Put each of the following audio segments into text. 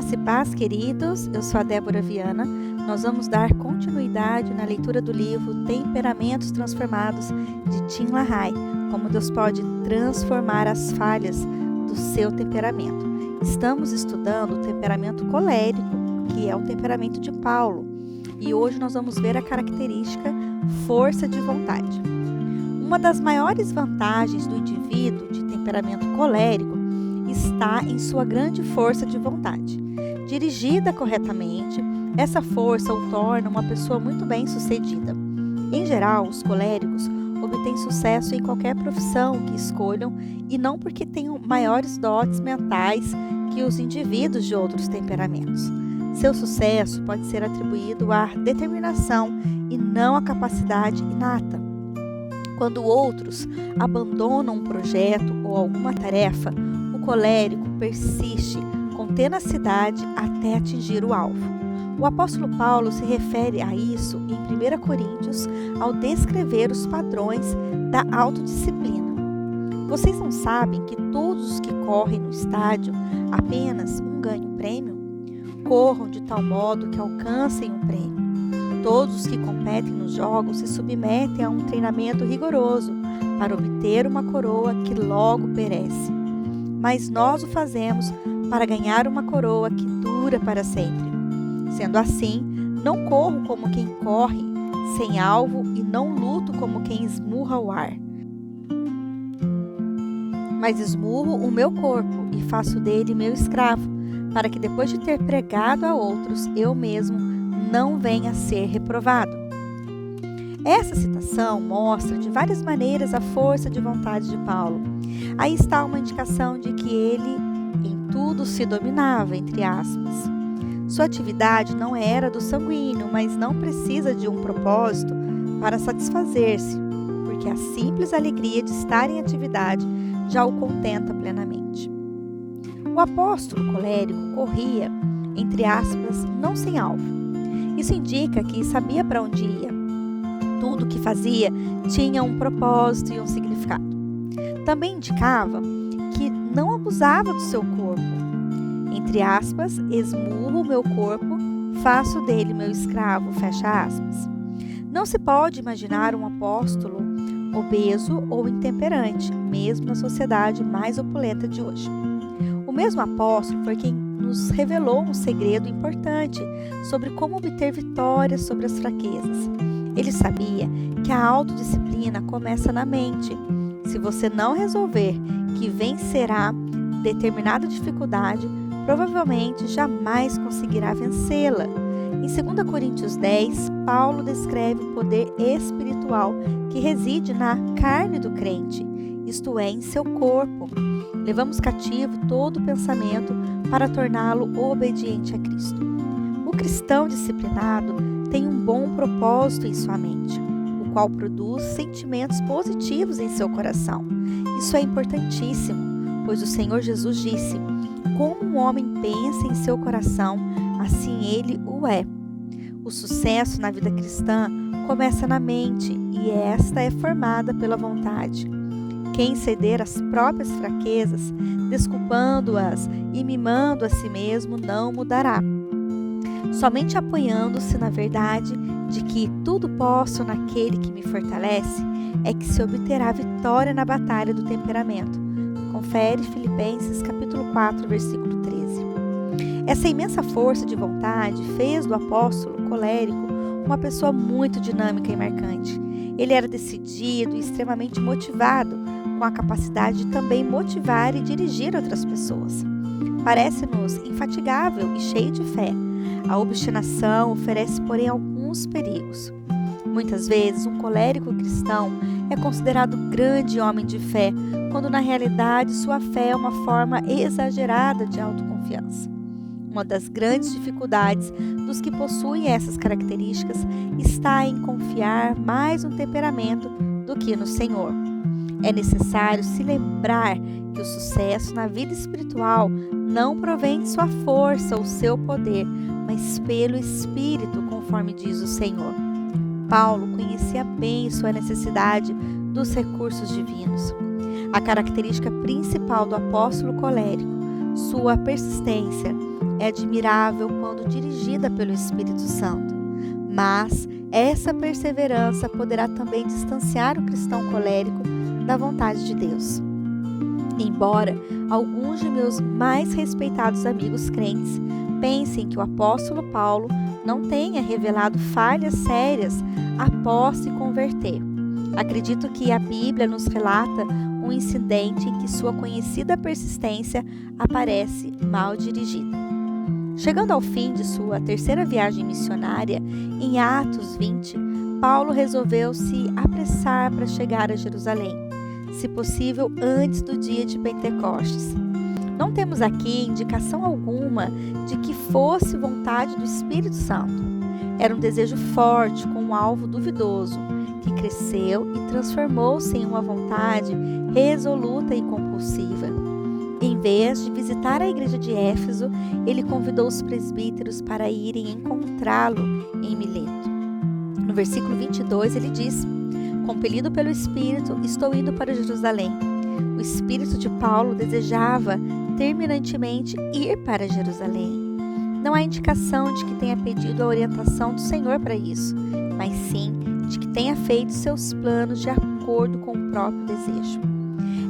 Graça e paz, queridos. Eu sou a Débora Viana. Nós vamos dar continuidade na leitura do livro Temperamentos Transformados, de Tim LaHaye, como Deus pode transformar as falhas do seu temperamento. Estamos estudando o temperamento colérico, que é o temperamento de Paulo, e hoje nós vamos ver a característica força de vontade. Uma das maiores vantagens do indivíduo de temperamento colérico está em sua grande força de vontade. Dirigida corretamente, essa força o torna uma pessoa muito bem-sucedida. Em geral, os coléricos obtêm sucesso em qualquer profissão que escolham e não porque tenham maiores dotes mentais que os indivíduos de outros temperamentos. Seu sucesso pode ser atribuído à determinação e não à capacidade inata. Quando outros abandonam um projeto ou alguma tarefa, o colérico persiste com tenacidade até atingir o alvo. O apóstolo Paulo se refere a isso em 1 Coríntios ao descrever os padrões da autodisciplina. Vocês não sabem que todos os que correm no estádio apenas ganham um prêmio? Corram de tal modo que alcancem um prêmio. Todos os que competem nos jogos se submetem a um treinamento rigoroso para obter uma coroa que logo perece. Mas nós o fazemos para ganhar uma coroa que dura para sempre. Sendo assim, não corro como quem corre sem alvo e não luto como quem esmurra o ar. Mas esmurro o meu corpo e faço dele meu escravo, para que depois de ter pregado a outros, eu mesmo não venha a ser reprovado. Essa citação mostra de várias maneiras a força de vontade de Paulo. Aí está uma indicação de que ele em tudo se dominava, entre aspas. Sua atividade não era do sanguíneo, mas não precisa de um propósito para satisfazer-se, porque a simples alegria de estar em atividade já o contenta plenamente. O apóstolo colérico corria, entre aspas, não sem alvo. Isso indica que sabia para onde ia. Tudo o que fazia tinha um propósito e um significado. Também indicava que não abusava do seu corpo. Entre aspas, esmurro o meu corpo, faço dele meu escravo, fecha aspas. Não se pode imaginar um apóstolo obeso ou intemperante, mesmo na sociedade mais opulenta de hoje. O mesmo apóstolo foi quem nos revelou um segredo importante sobre como obter vitórias sobre as fraquezas. Ele sabia que a autodisciplina começa na mente. Se você não resolver que vencerá determinada dificuldade, provavelmente jamais conseguirá vencê-la. Em 2 Coríntios 10, Paulo descreve o poder espiritual que reside na carne do crente, isto é, em seu corpo. Levamos cativo todo o pensamento para torná-lo obediente a Cristo. O cristão disciplinado tem um bom propósito em sua mente, o qual produz sentimentos positivos em seu coração. Isso é importantíssimo, pois o Senhor Jesus disse: como um homem pensa em seu coração, assim ele o é. O sucesso na vida cristã começa na mente e esta é formada pela vontade. Quem ceder às próprias fraquezas, desculpando-as e mimando a si mesmo, não mudará. Somente apoiando-se na verdade de que tudo posso naquele que me fortalece, é que se obterá vitória na batalha do temperamento. Confere Filipenses capítulo 4, versículo 13. Essa imensa força de vontade fez do apóstolo colérico uma pessoa muito dinâmica e marcante. Ele era decidido e extremamente motivado, com a capacidade de também motivar e dirigir outras pessoas. Parece-nos infatigável e cheio de fé. A obstinação oferece, porém, alguns perigos. Muitas vezes, um colérico cristão é considerado grande homem de fé, quando na realidade sua fé é uma forma exagerada de autoconfiança. Uma das grandes dificuldades dos que possuem essas características está em confiar mais no temperamento do que no Senhor. É necessário se lembrar que o sucesso na vida espiritual não provém de sua força ou seu poder, mas pelo Espírito, conforme diz o Senhor. Paulo conhecia bem sua necessidade dos recursos divinos. A característica principal do apóstolo colérico, sua persistência, é admirável quando dirigida pelo Espírito Santo, mas essa perseverança poderá também distanciar o cristão colérico da vontade de Deus. Embora alguns de meus mais respeitados amigos crentes pensem que o apóstolo Paulo não tenha revelado falhas sérias após se converter, acredito que a Bíblia nos relata um incidente em que sua conhecida persistência aparece mal dirigida. Chegando ao fim de sua terceira viagem missionária, em Atos 20, Paulo resolveu se apressar para chegar a Jerusalém, se possível antes do dia de Pentecostes. Não temos aqui indicação alguma de que fosse vontade do Espírito Santo. Era um desejo forte com um alvo duvidoso, que cresceu e transformou-se em uma vontade resoluta e compulsiva. Em vez de visitar a igreja de Éfeso, ele convidou os presbíteros para irem encontrá-lo em Mileto. No versículo 22 ele diz: compelido pelo Espírito, estou indo para Jerusalém. O espírito de Paulo desejava terminantemente ir para Jerusalém. Não há indicação de que tenha pedido a orientação do Senhor para isso, mas sim de que tenha feito seus planos de acordo com o próprio desejo.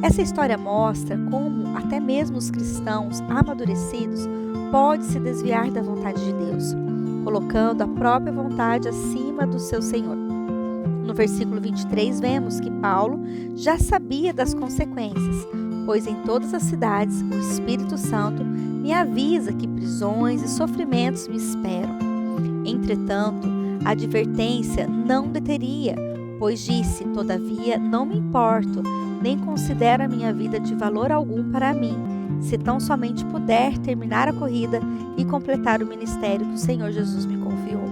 Essa história mostra como até mesmo os cristãos amadurecidos podem se desviar da vontade de Deus, colocando a própria vontade acima do seu Senhor. No versículo 23 vemos que Paulo já sabia das consequências, pois em todas as cidades o Espírito Santo me avisa que prisões e sofrimentos me esperam. Entretanto, a advertência não deteria, pois disse: todavia não me importo, nem considero a minha vida de valor algum para mim, se tão somente puder terminar a corrida e completar o ministério que o Senhor Jesus me confiou.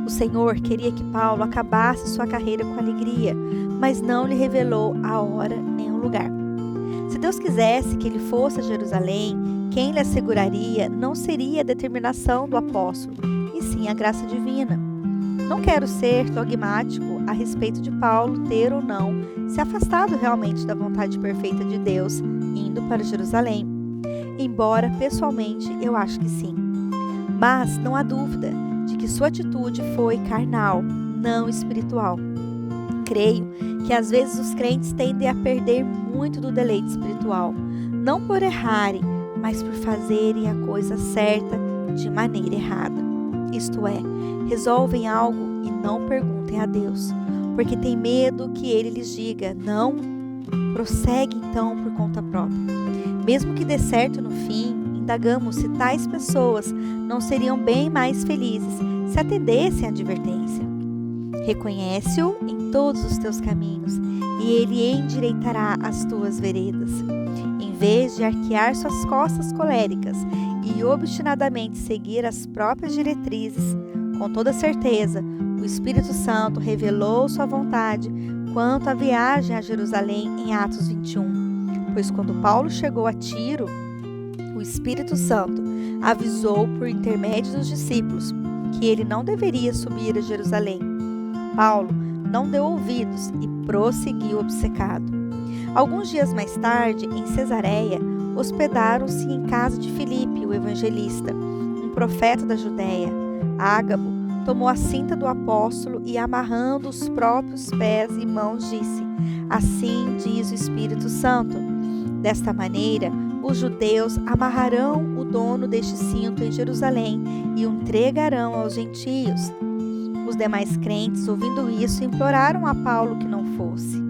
O Senhor queria que Paulo acabasse sua carreira com alegria, mas não lhe revelou a hora nem o lugar. Se Deus quisesse que ele fosse a Jerusalém, quem lhe asseguraria não seria a determinação do apóstolo, e sim a graça divina. Não quero ser dogmático a respeito de Paulo ter ou não se afastado realmente da vontade perfeita de Deus, indo para Jerusalém. Embora, pessoalmente, eu acho que sim. Mas não há dúvida de que sua atitude foi carnal, não espiritual. Creio que às vezes os crentes tendem a perder muito do deleite espiritual, não por errarem, mas por fazerem a coisa certa de maneira errada. Isto é, resolvem algo e não perguntem a Deus, porque tem medo que Ele lhes diga não. Prossegue então por conta própria. Mesmo que dê certo no fim, indagamos se tais pessoas não seriam bem mais felizes se atendessem à advertência. Reconhece-o em todos os teus caminhos, e Ele endireitará as tuas veredas. Em vez de arquear suas costas coléricas e obstinadamente seguir as próprias diretrizes, com toda certeza, o Espírito Santo revelou sua vontade quanto à viagem a Jerusalém em Atos 21, pois quando Paulo chegou a Tiro, o Espírito Santo avisou por intermédio dos discípulos que ele não deveria subir a Jerusalém. Paulo não deu ouvidos e prosseguiu obcecado. Alguns dias mais tarde, em Cesareia, hospedaram-se em casa de Filipe, o evangelista, um profeta da Judéia. Ágabo tomou a cinta do apóstolo e, amarrando os próprios pés e mãos, disse: assim diz o Espírito Santo. Desta maneira, os judeus amarrarão o dono deste cinto em Jerusalém e o entregarão aos gentios. Os demais crentes, ouvindo isso, imploraram a Paulo que não fosse,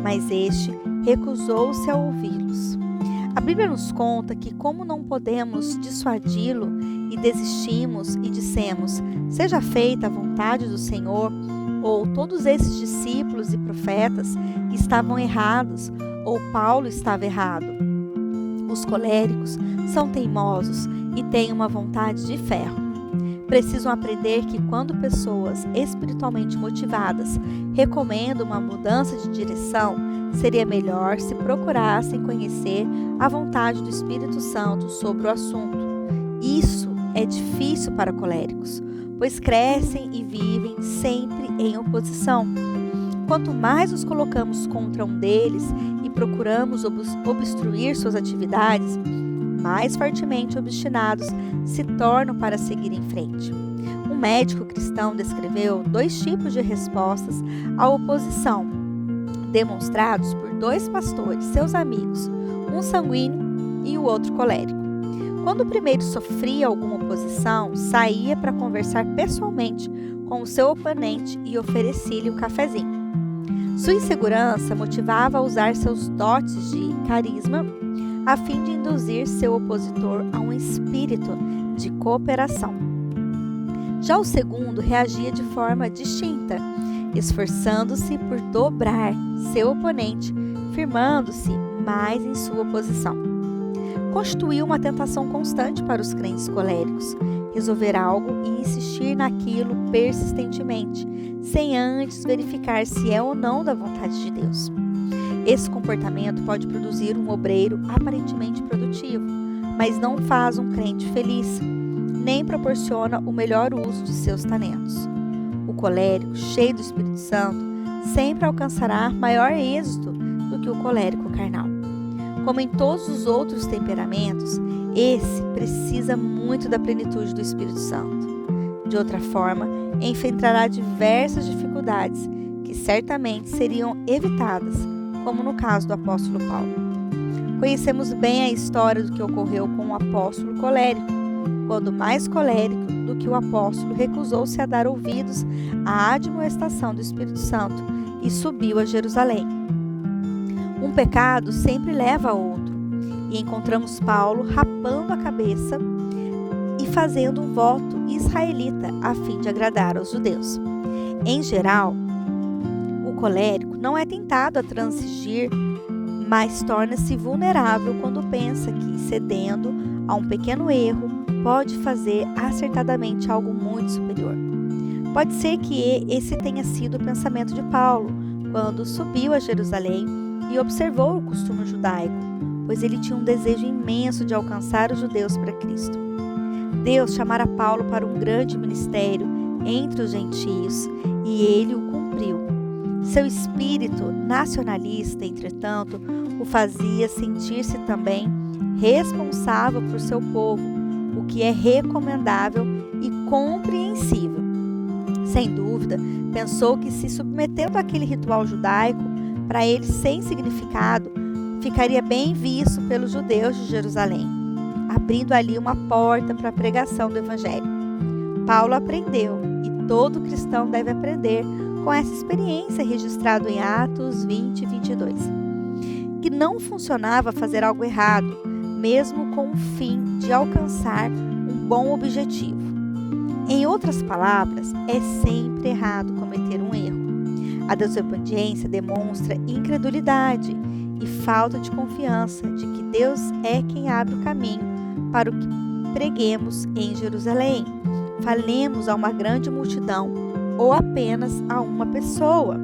mas este recusou-se a ouvi-los. A Bíblia nos conta que, como não podemos dissuadi-lo, e desistimos e dissemos: seja feita a vontade do Senhor, ou todos esses discípulos e profetas estavam errados, ou Paulo estava errado. Os coléricos são teimosos e têm uma vontade de ferro. Precisam aprender que quando pessoas espiritualmente motivadas recomendam uma mudança de direção, seria melhor se procurassem conhecer a vontade do Espírito Santo sobre o assunto. Isso é difícil para coléricos, pois crescem e vivem sempre em oposição. Quanto mais nos colocamos contra um deles e procuramos obstruir suas atividades, mais fortemente obstinados se tornam para seguir em frente. Um médico cristão descreveu 2 tipos de respostas à oposição, demonstrados por 2 pastores, seus amigos, um sanguíneo e o outro colérico. Quando o primeiro sofria alguma oposição, saía para conversar pessoalmente com o seu oponente e oferecia-lhe um cafezinho. Sua insegurança motivava a usar seus dotes de carisma a fim de induzir seu opositor a um espírito de cooperação. Já o segundo reagia de forma distinta, esforçando-se por dobrar seu oponente, firmando-se mais em sua oposição. Constituiu uma tentação constante para os crentes coléricos, resolver algo e insistir naquilo persistentemente, sem antes verificar se é ou não da vontade de Deus. Esse comportamento pode produzir um obreiro aparentemente produtivo, mas não faz um crente feliz, nem proporciona o melhor uso de seus talentos. O colérico, cheio do Espírito Santo, sempre alcançará maior êxito do que o colérico carnal. Como em todos os outros temperamentos, esse precisa muito da plenitude do Espírito Santo. De outra forma, enfrentará diversas dificuldades que certamente seriam evitadas, como no caso do apóstolo Paulo. Conhecemos bem a história do que ocorreu com o apóstolo colérico, quando mais colérico do que o apóstolo recusou-se a dar ouvidos à admoestação do Espírito Santo e subiu a Jerusalém. Um pecado sempre leva a outro, e encontramos Paulo rapando a cabeça e fazendo um voto israelita a fim de agradar aos judeus. Em geral, o colérico não é tentado a transigir, mas torna-se vulnerável quando pensa que, cedendo a um pequeno erro, pode fazer acertadamente algo muito superior. Pode ser que esse tenha sido o pensamento de Paulo, quando subiu a Jerusalém e observou o costume judaico, pois ele tinha um desejo imenso de alcançar os judeus para Cristo. Deus chamara Paulo para um grande ministério entre os gentios e ele o cumpriu. Seu espírito nacionalista, entretanto, o fazia sentir-se também responsável por seu povo, o que é recomendável e compreensível. Sem dúvida, pensou que se submetendo àquele ritual judaico, para ele sem significado, ficaria bem visto pelos judeus de Jerusalém, abrindo ali uma porta para a pregação do Evangelho. Paulo aprendeu, e todo cristão deve aprender com essa experiência registrada em Atos 20 e 22, que não funcionava fazer algo errado, mesmo com o fim de alcançar um bom objetivo. Em outras palavras, é sempre errado cometer um erro. A desobediência demonstra incredulidade e falta de confiança de que Deus é quem abre o caminho para o que preguemos em Jerusalém, falemos a uma grande multidão ou apenas a uma pessoa.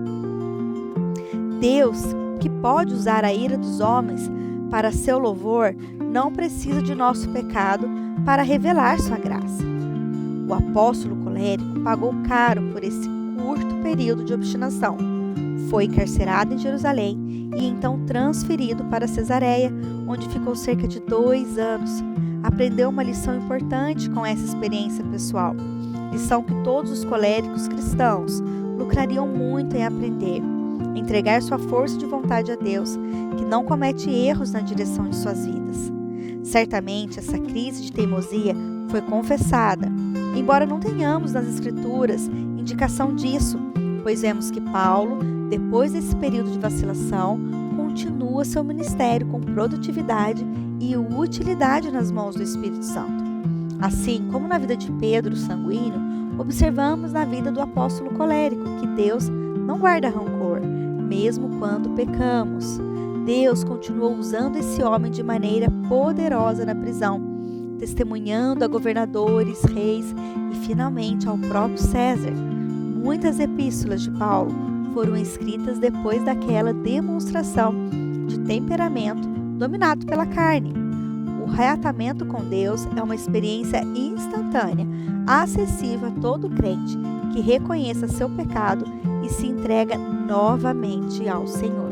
Deus, que pode usar a ira dos homens para seu louvor, não precisa de nosso pecado para revelar sua graça. O apóstolo colérico pagou caro por esse curto período de obstinação. Foi encarcerado em Jerusalém e então transferido para Cesareia, onde ficou cerca de 2 anos. Aprendeu uma lição importante com essa experiência pessoal, lição que todos os coléricos cristãos lucrariam muito em aprender: entregar sua força de vontade a Deus, que não comete erros na direção de suas vidas. Certamente essa crise de teimosia foi confessada, embora não tenhamos nas Escrituras indicação disso, pois vemos que Paulo, depois desse período de vacilação, continua seu ministério com produtividade e utilidade nas mãos do Espírito Santo. Assim como na vida de Pedro, o sanguíneo, observamos na vida do apóstolo colérico que Deus não guarda rancor, mesmo quando pecamos. Deus continuou usando esse homem de maneira poderosa na prisão, testemunhando a governadores, reis e finalmente ao próprio César. Muitas epístolas de Paulo foram escritas depois daquela demonstração de temperamento dominado pela carne. O reatamento com Deus é uma experiência instantânea, acessível a todo crente que reconheça seu pecado e se entrega novamente ao Senhor.